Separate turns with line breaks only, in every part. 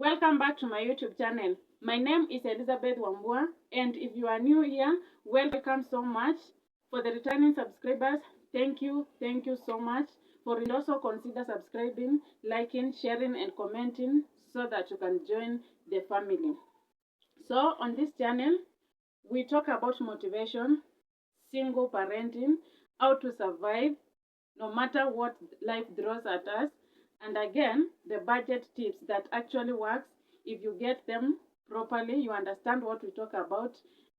Welcome back to my YouTube channel. My name is Elizabeth Wambua, and if you are new here, welcome so much. For the returning subscribers, thank you so much. For also consider subscribing, liking, sharing, and commenting so that you can join the family. So on this channel, we talk about motivation, single parenting, how to survive no matter what life throws at us, and again, the budget tips that actually works. If you get them properly, you understand what we talk about,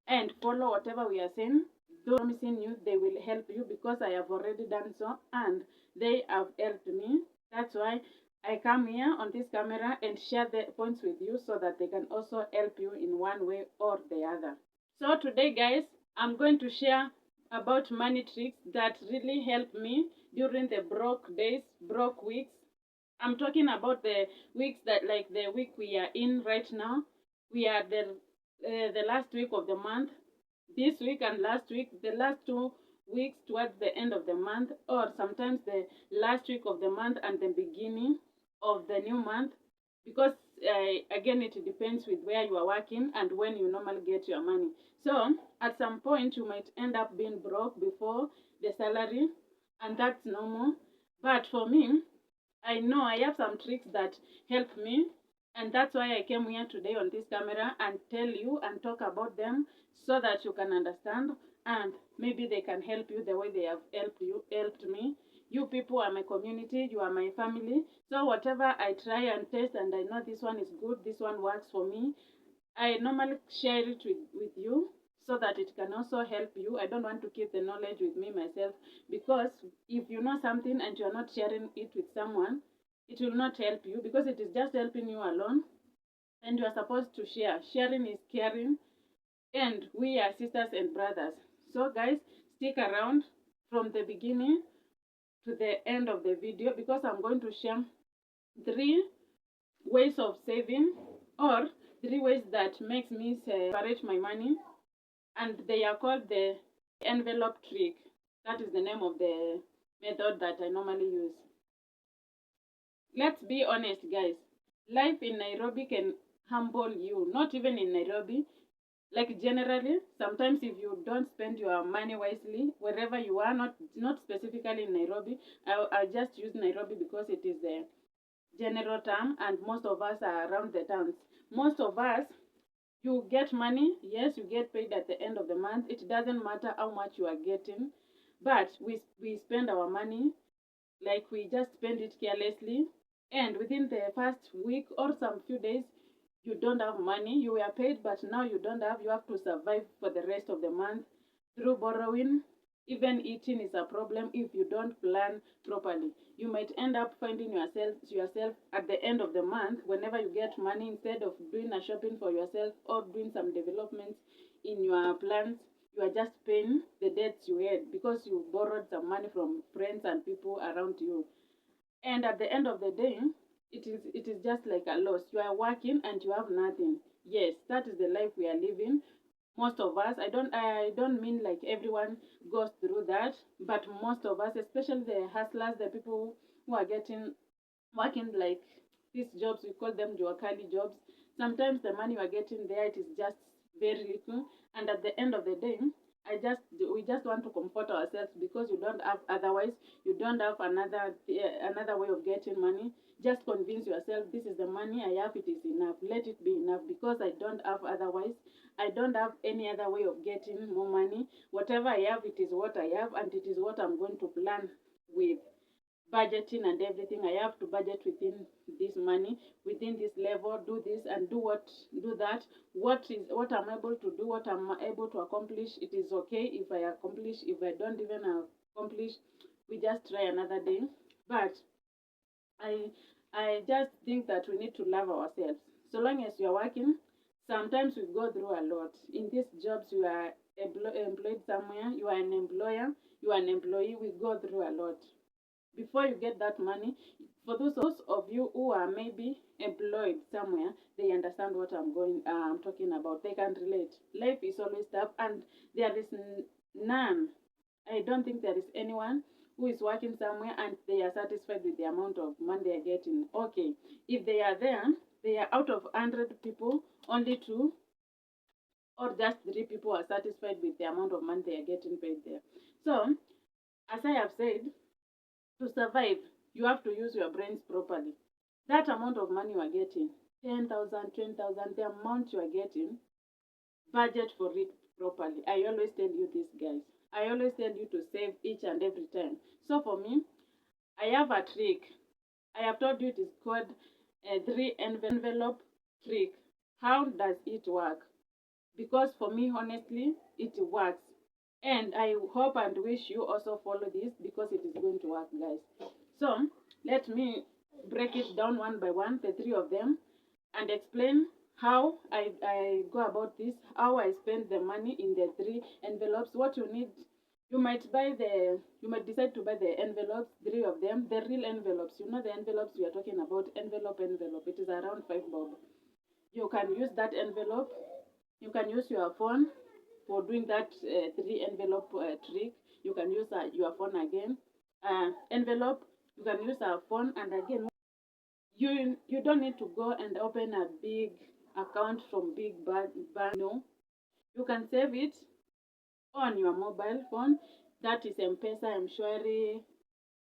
and follow whatever we are saying. Those promising you they will help you because I have already done so and they have helped me. That's why I come here on this camera and share the points with you so that they can also help you in one way or the other. So today, guys, I'm going to share about money tricks that really helped me during the broke days, broke weeks. I'm talking about the weeks that, like the week we are in right now. We are the last week of the month. This week and last week, the last 2 weeks towards the end of the month, or sometimes the last week of the month and the beginning of the new month, because again, it depends with where you are working and when you normally get your money. So at some point, you might end up being broke before the salary, and that's normal. But for me, I know I have some tricks that help me, and that's why I came here today on this camera and tell you and talk about them so that you can understand and maybe they can help you the way they have helped me. You people are my community, you are my family. So whatever I try and test and I know this one is good, this one works for me, I normally share it with you so that it can also help you. I don't want to keep the knowledge with me myself, because if you know something and you're not sharing it with someone, it will not help you because it is just helping you alone, and you are supposed to share. Sharing is caring, and we are sisters and brothers. So guys, stick around from the beginning to the end of the video because I'm going to share 3 ways of saving, or 3 ways that makes me separate my money, and they are called the envelope trick. That is the name of the method that I normally use. Let's be honest, guys. Life in Nairobi can humble you. Not even in Nairobi. Like generally, sometimes if you don't spend your money wisely, wherever you are, not specifically in Nairobi, I just use Nairobi because it is the general term, and most of us are around the towns. Most of us, you get money, yes, you get paid at the end of the month. It doesn't matter how much you are getting, but we spend our money, like we just spend it carelessly, and within the first week or some few days, you don't have money. You were paid, but now you don't have. You have to survive for the rest of the month through borrowing. Even eating is a problem if you don't plan properly. You might end up finding yourself at the end of the month, whenever you get money, instead of doing a shopping for yourself or doing some developments in your plans, you are just paying the debts you had because you borrowed some money from friends and people around you. And at the end of the day, it is just like a loss. You are working and you have nothing. Yes, that is the life we are living. Most of us, I don't mean like everyone goes through that, but most of us, especially the hustlers, the people who are getting working like these jobs, we call them Juakali jobs. Sometimes the money you are getting there, it is just very little, and at the end of the day, we just want to comfort ourselves because you don't have, otherwise you don't have another way of getting money. Just convince yourself, this is the money I have, it is enough, let it be enough, because I don't have otherwise. I don't have any other way of getting more money. Whatever I have, it is what I have, and it is what I'm going to plan with. Budgeting and everything, I have to budget within this money, within this level, do this and do that. What I'm able to do, what I'm able to accomplish, it is okay if I accomplish. If I don't even accomplish, we just try another day. But I just think that we need to love ourselves. So long as you're working, sometimes we go through a lot. In these jobs, you are employed somewhere, you are an employer, you are an employee, we go through a lot before you get that money. For those of you who are maybe employed somewhere, they understand what I'm talking about. They can relate. Life is always tough, and there is none. I don't think there is anyone who is working somewhere and they are satisfied with the amount of money they are getting. Okay, if they are there, they are out of 100 people, only 2 or just 3 people are satisfied with the amount of money they are getting paid there. So, as I have said, to survive, you have to use your brains properly. That amount of money you are getting, 10,000, 20,000, the amount you are getting, budget for it properly. I always tell you this, guys. I always tell you to save each and every time. So for me, I have a trick. I have told you it is called a 3 envelope trick. How does it work? Because for me, honestly, it works. And I hope and wish you also follow this because it is going to work, guys. So let me break it down one by one, the 3 of them, and explain how I go about this, how I spend the money in the 3 envelopes, what you need. You might decide to buy the envelopes, 3 of them, the real envelopes. You know the envelopes we are talking about, envelope. It is around 5 bob. You can use that envelope. You can use your phone for doing that 3 envelope trick. You can use your phone again. Envelope, you can use our phone, and again, you don't need to go and open a big account from big bank. No, you can save it on your mobile phone. That is M-Pesa, M-Shwari,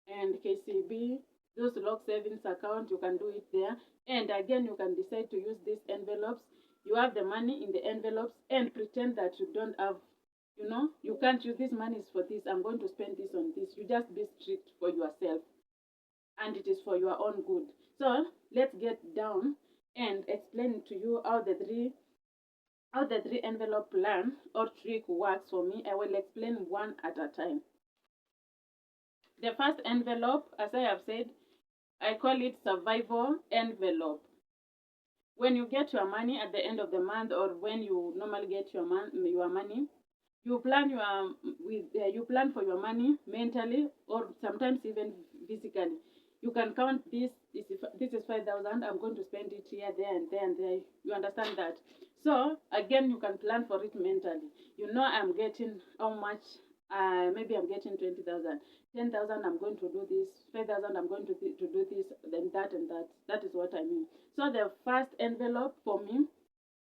and KCB. Those log savings account, you can do it there. And again, you can decide to use these envelopes. You have the money in the envelopes and pretend that you don't have, you can't use this money is for this. I'm going to spend this on this. You just be strict for yourself, and it is for your own good. So let's get down and explain to you how the 3 envelope plan or trick works for me. I will explain one at a time. The first envelope, as I have said, I call it survival envelope. When you get your money at the end of the month, or when you normally get your money, you plan you plan for your money mentally, or sometimes even physically. You can count this is 5,000. I'm going to spend it here, there, and there, and there. You understand that? So again, you can plan for it mentally. You know, I'm getting how much. Maybe I'm getting 20,000. 10,000, I'm going to do this. 5,000, I'm going to do this. Then that and that. That is what I mean. So the first envelope for me,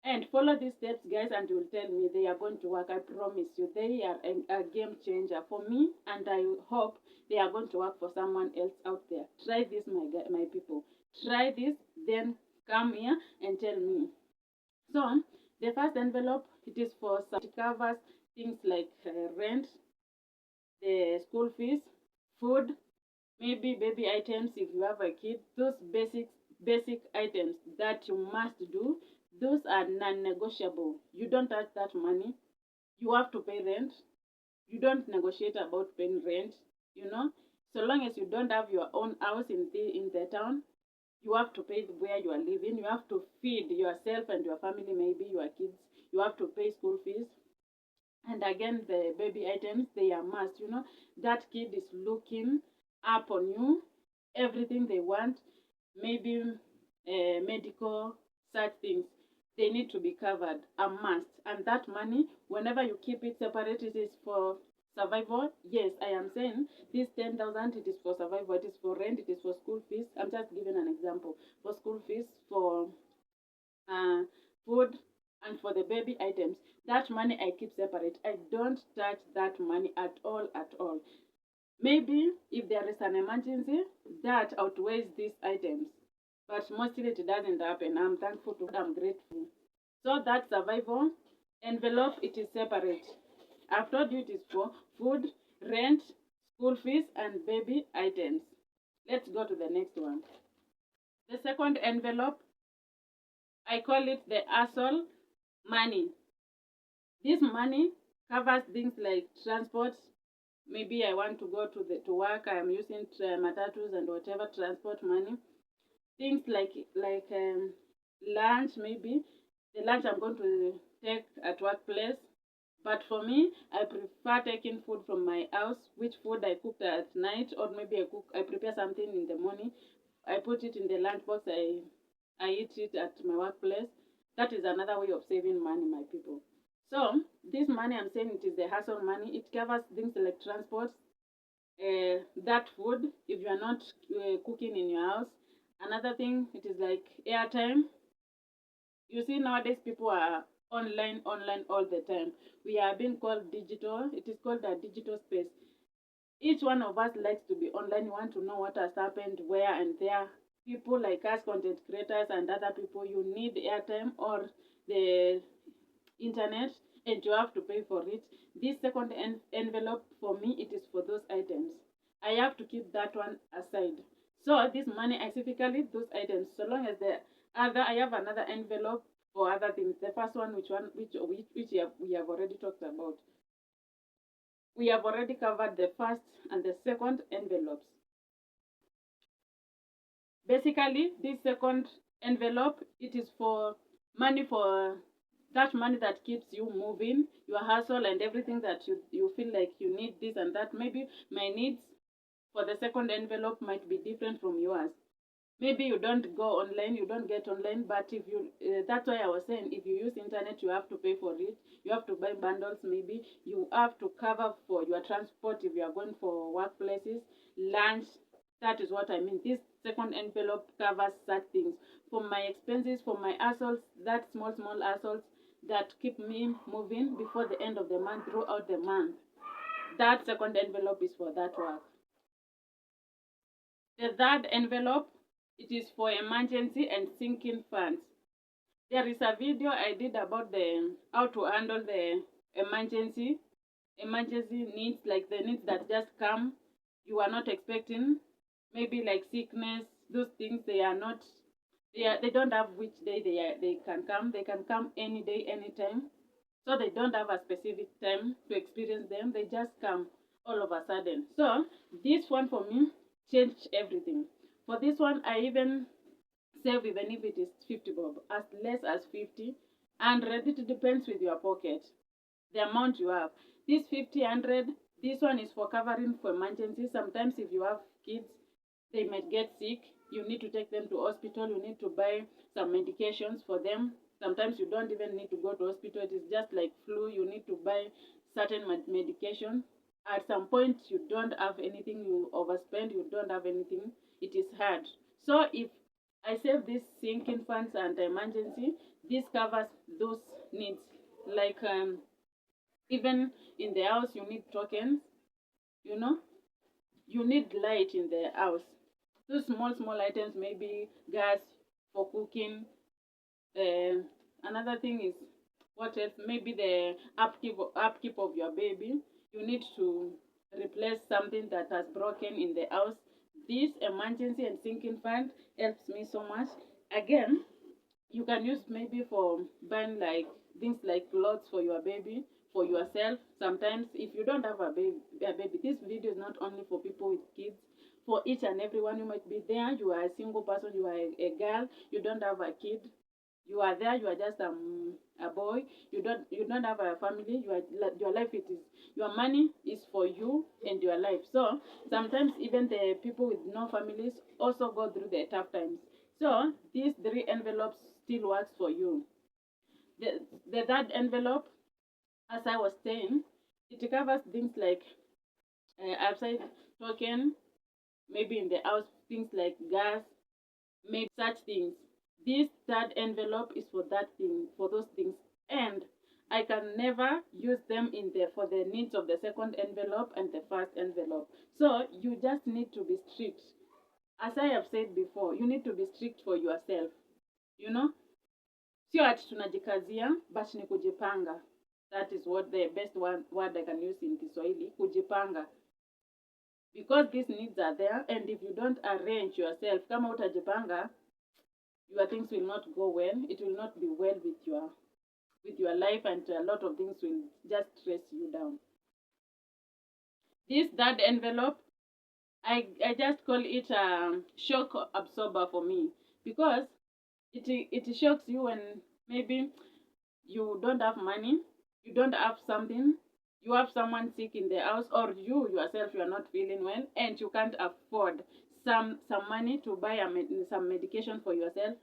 and follow these steps, guys, and you will tell me they are going to work. I promise you, they are a game changer for me, and I hope they are going to work for someone else out there. Try this, my people. Try this, then come here and tell me. So the first envelope, it is for some, it covers things like rent, the school fees, food, maybe baby items if you have a kid. Those basic items that you must do, those are non-negotiable. You don't touch that money. You have to pay rent. You don't negotiate about paying rent. So long as you don't have your own house in the town, you have to pay where you are living. You have to feed yourself and your family, maybe your kids. You have to pay school fees. And again, the baby items, they are must. That kid is looking up on you. Everything they want, maybe medical, such things, they need to be covered, a must. And that money, whenever you keep it separate, it is for survival. Yes, I am saying this 10,000, it is for survival, it is for rent, it is for school fees. I'm just giving an example. For school fees, for food, and for the baby items. That money I keep separate. I don't touch that money at all, at all. Maybe if there is an emergency, that outweighs these items. But mostly it doesn't happen. I'm thankful to God, I'm grateful. So that survival envelope, it is separate. I've told you it is for food, rent, school fees, and baby items. Let's go to the next one. The second envelope, I call it the hustle money. This money covers things like transport. Maybe I want to go to work. I am using matatus and whatever transport money. Things like lunch, maybe the lunch I'm going to take at workplace. But for me, I prefer taking food from my house. Which food I cooked at night, or maybe I prepare something in the morning. I put it in the lunch box. I eat it at my workplace. That is another way of saving money, my people. So this money, I'm saying it is the hustle money. It covers things like transport, that food if you are not cooking in your house, Another thing, it is like airtime. You see, nowadays people are online all the time. We are being called digital. It is called a digital space. Each one of us likes to be online. You want to know what has happened where and there. People like us, content creators and other people, you need airtime or the internet, and you have to pay for it. This second envelope, for me, it is for those items. I have to keep that one aside. So this money, specifically those items, so long as the other, I have another envelope for other things. The first one, which we have already talked about. We have already covered the first and the second envelopes. Basically, this second envelope, it is for money, for that money that keeps you moving, your hustle and everything that you feel like you need this and that. Maybe my needs for the second envelope might be different from yours. Maybe you don't go online, you don't get online, but if you that's why I was saying, if you use internet, you have to pay for it. You have to buy bundles. Maybe you have to cover for your transport if you are going for workplaces, lunch. That is what I mean. This second envelope covers such things. For my expenses, for my assaults, that small assaults that keep me moving before the end of the month, throughout the month, that second envelope is for that work. The third envelope, it is for emergency and sinking funds. There is a video I did about the how to handle the emergency needs, like the needs that just come, you are not expecting, maybe like sickness. Those things, they don't have which day they can come. They can come any day, anytime. So they don't have a specific time to experience them. They just come all of a sudden. So this one for me changed everything. For this one, I even save, even if it is 50 bob, as less as 50, 100. It depends with your pocket, the amount you have. This 50, 100, this one is for covering for emergencies. Sometimes if you have kids, they might get sick. You need to take them to hospital. You need to buy some medications for them. Sometimes you don't even need to go to hospital. It is just like flu. You need to buy certain medication. At some point, you don't have anything. You overspend. You don't have anything. It is hard. So if I save these sinking funds and emergency, this covers those needs. Like even in the house, you need tokens. You know, you need light in the house. Those small items, maybe gas for cooking. Another thing is, what else? Maybe the upkeep of your baby. You need to replace something that has broken in the house. This emergency and sinking fund helps me so much. Again, you can use maybe for buying like things like clothes for your baby, for yourself. Sometimes if you don't have a baby, this video is not only for people with kids. For each and everyone, you might be there. You are a single person. You are a girl. You don't have a kid. You are there. You are just a boy. You don't have a family. Your life, it is, your money is for you and your life. So sometimes even the people with no families also go through the tough times. So these three envelopes still works for you. The third envelope, as I was saying, it covers things like outside token, maybe in the house, things like gas, maybe such things. This third envelope is for that thing, for those things, and I can never use them in there for the needs of the second envelope and the first envelope. So you just need to be strict. As I have said before, you need to be strict for yourself. You know, sio ati tunajikazia, but ni kujipanga. That is what the best word I can use in Kiswahili, kujipanga. Because these needs are there, and if you don't arrange yourself, kama utajipanga, your things will not go well. It will not be well with your life, and a lot of things will just stress you down. This third envelope, I just call it a shock absorber for me, because it shocks you when maybe you don't have money, you don't have something, you have someone sick in the house, or you yourself, you are not feeling well, and you can't afford some money to buy some medication for yourself.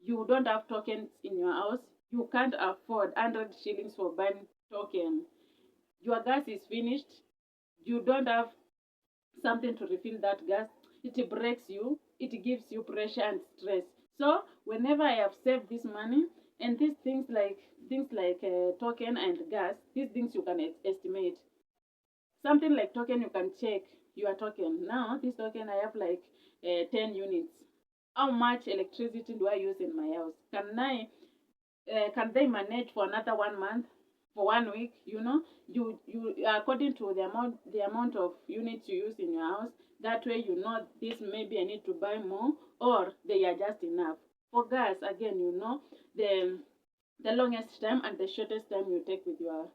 You don't have tokens in your house. You can't afford 100 shillings for buying token. Your gas is finished. You don't have something to refill that gas. it breaks you, it gives you pressure and stress. So whenever I have saved this money, and these things like token and gas, these things you can estimate. Something like token, you can check your token. Now this token I have like 10 units. How much electricity do I use in my house? Can they manage for another 1 month, for 1 week? You according to the amount of units you use in your house. That way this, maybe I need to buy more, or they are just enough. For gas, again, the longest time and the shortest time you take with your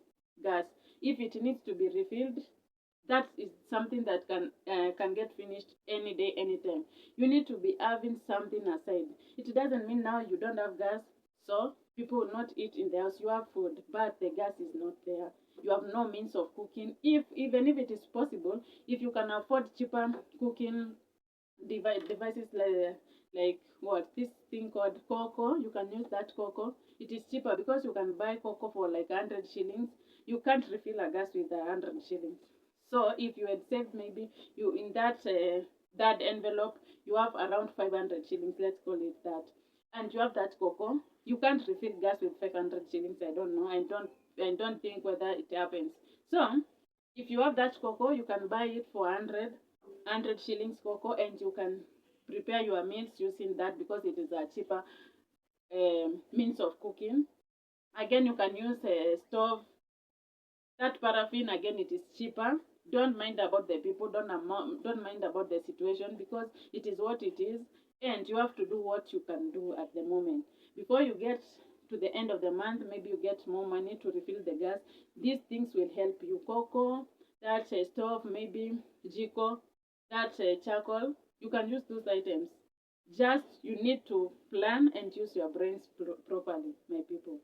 gas. If it needs to be refilled, that is something that can get finished any day, anytime. You need to be having something aside. It doesn't mean now you don't have gas, so people will not eat in the house. You have food, but the gas is not there. You have no means of cooking. If even if it is possible, if you can afford cheaper cooking devices, like what this thing called cocoa, you can use that cocoa. It is cheaper because you can buy cocoa for like 100 shillings. You can't refill a gas with 100 shillings. So if you had saved, maybe you in that envelope, you have around 500 shillings, let's call it that, and you have that cocoa. You can't refill gas with 500 shillings. I don't know. I don't think whether it happens. So if you have that cocoa, you can buy it for 100 shillings cocoa, and you can prepare your meals using that, because it is a cheaper means of cooking. Again, you can use a stove. That paraffin, again, it is cheaper. Don't mind about the people, don't mind about the situation, because it is what it is, and you have to do what you can do at the moment. Before you get to the end of the month, maybe you get more money to refill the gas. These things will help you. Cocoa, that stove, maybe jiko, that charcoal, you can use those items. Just you need to plan and use your brains properly, my people.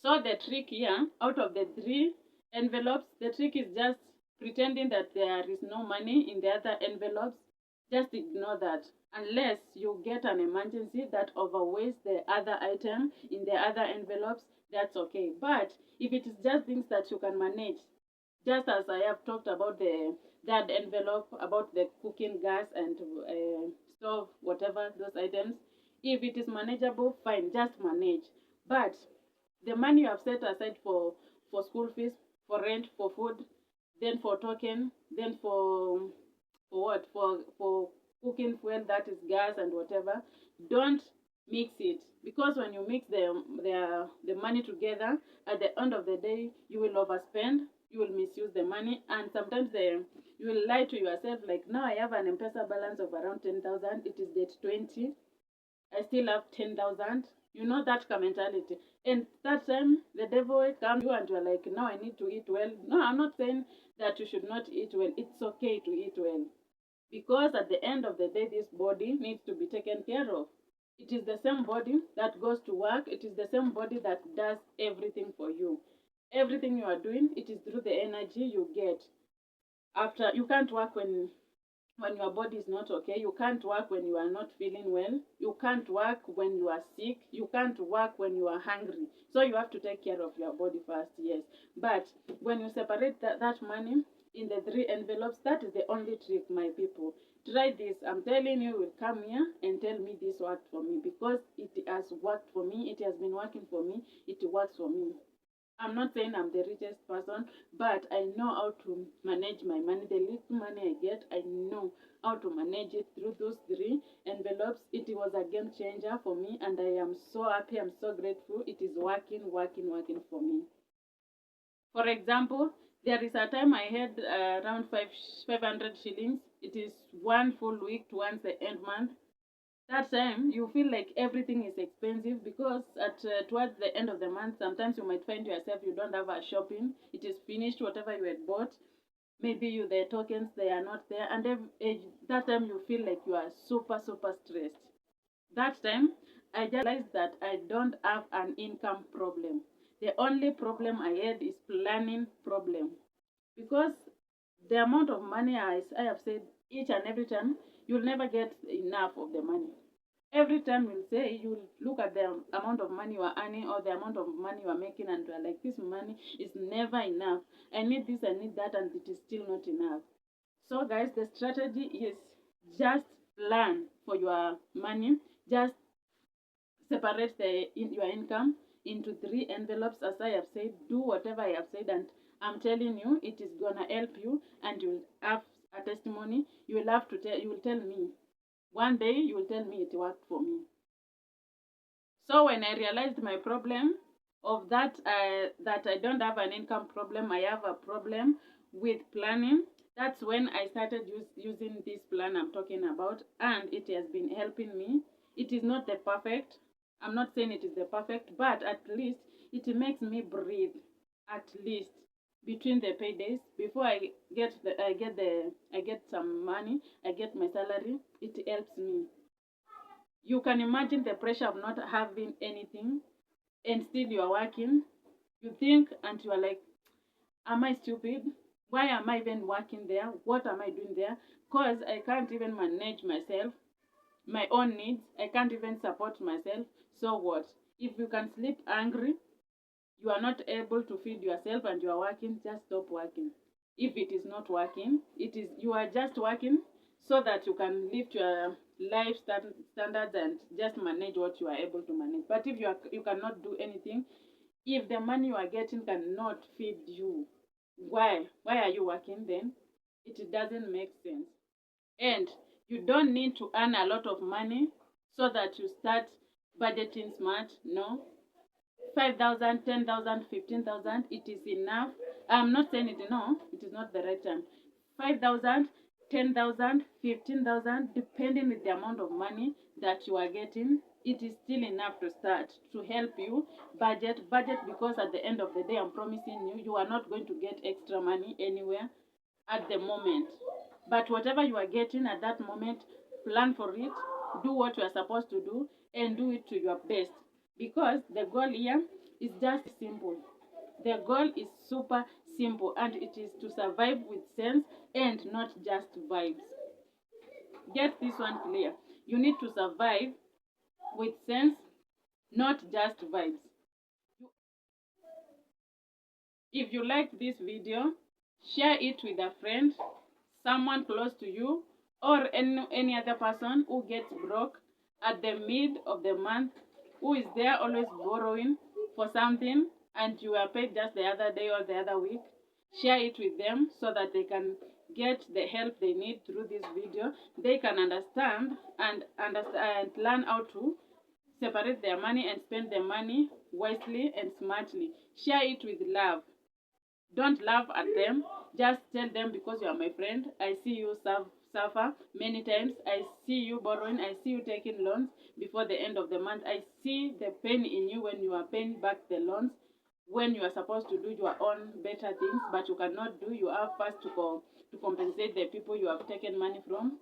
So the trick here, out of the three envelopes, the trick is just pretending that there is no money in the other envelopes. Just ignore that. Unless you get an emergency that overweighs the other item in the other envelopes, that's okay. But if it is just things that you can manage, just as I have talked about the that envelope, about the cooking gas and stove, whatever those items, if it is manageable, fine, just manage. But the money you have set aside for school fees, for rent, for food, then for token, then for what, for cooking fuel, that is gas and whatever, don't mix it, because when you mix the money together, at the end of the day you will overspend, you will misuse the money, and sometimes you will lie to yourself, like, now I have an M-Pesa balance of around 10,000, it is date 20, I still have 10,000. You know that kind of mentality. And that time, the devil comes to you and you're like, now I need to eat well. No, I'm not saying that you should not eat well. It's okay to eat well. Because at the end of the day, this body needs to be taken care of. It is the same body that goes to work. It is the same body that does everything for you. Everything you are doing, it is through the energy you get. After, you can't work when your body is not okay. You can't work when you are not feeling well. You can't work when you are sick. You can't work when you are hungry. So you have to take care of your body first, yes. But when you separate that money in the three envelopes, that is the only trick, my people. Try this. I'm telling you, will come here and tell me this worked for me, because it has worked for me. It has been working for me. It works for me. I'm not saying I'm the richest person, but I know how to manage my money. The little money I get, I know how to manage it through those three envelopes. It was a game changer for me, and I am so happy. I'm so grateful. It is working, working, working for me. For example, there is a time I had around 500 shillings. It is one full week towards the end month. That time you feel like everything is expensive, because at towards the end of the month, sometimes you might find yourself you don't have a shopping. It is finished, whatever you had bought. Maybe the tokens, they are not there, and that time you feel like you are super super stressed. That time I just realized that I don't have an income problem. The only problem I had is planning problem, because the amount of money, as I have said, each and every time, you'll never get enough of the money. Every time you'll look at the amount of money you are earning, or the amount of money you are making, and you are like, this money is never enough. I need this, I need that, and it is still not enough. So guys, the strategy is Just plan for your money. Just separate your income into 3 envelopes, as I have said. Do whatever I have said, and I'm telling you, it is gonna help you, and you'll have a testimony. You will have to tell. You will tell me one day. You will tell me it worked for me. So when I realized my problem of that I don't have an income problem, I have a problem with planning. That's when I started using this plan I'm talking about, and it has been helping me. It is not the perfect. I'm not saying it is the perfect, but at least it makes me breathe. At least between the paydays, before I get some money, I get my salary. It helps me. You can imagine the pressure of not having anything and still you are working. You think and you are like, am I stupid? Why am I even working there? What am I doing there? Because I can't even manage myself, my own needs. I can't even support myself. So what? If you can sleep angry, you are not able to feed yourself and you are working, just stop working. If it is not working, it is you are just working so that you can lift your life standards and just manage what you are able to manage. But if you cannot do anything, if the money you are getting cannot feed you, why are you working then? It doesn't make sense. And you don't need to earn a lot of money so that you start budgeting smart. No, 5,000, 10,000, 15,000, it is enough. I'm not saying it, no, it is not the right time. 5,000, 10,000, 15,000, depending with the amount of money that you are getting, it is still enough to start to help you budget, because at the end of the day, I'm promising you, you are not going to get extra money anywhere at the moment. But whatever you are getting at that moment, plan for it, do what you are supposed to do, and do it to your best. Because the goal here is just simple. The goal is super simple, and it is to survive with sense and not just vibes. Get this one clear. You need to survive with sense, not just vibes. If you like this video, share it with a friend, someone close to you, or any other person who gets broke at the mid of the month, who is there always borrowing for something and you are paid just the other day or the other week. Share it with them so that they can get the help they need through this video. They can understand and learn how to separate their money and spend their money wisely and smartly. Share it with love. Don't laugh at them. Just tell them, because you are my friend, I see you suffer many times. I see you borrowing. I see you taking loans before the end of the month. I see the pain in you when you are paying back the loans, when you are supposed to do your own better things, but you cannot do. You have first to compensate the people you have taken money from.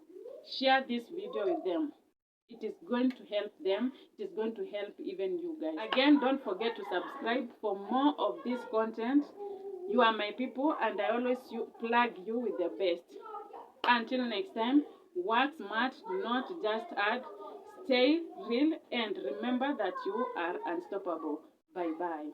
Share this video with them. It is going to help them. It is going to help even you guys. Again, don't forget to subscribe for more of this content. You are my people, and I always plug you with the best. Until next time, work smart, not just hard. Stay real, and remember that you are unstoppable. Bye bye.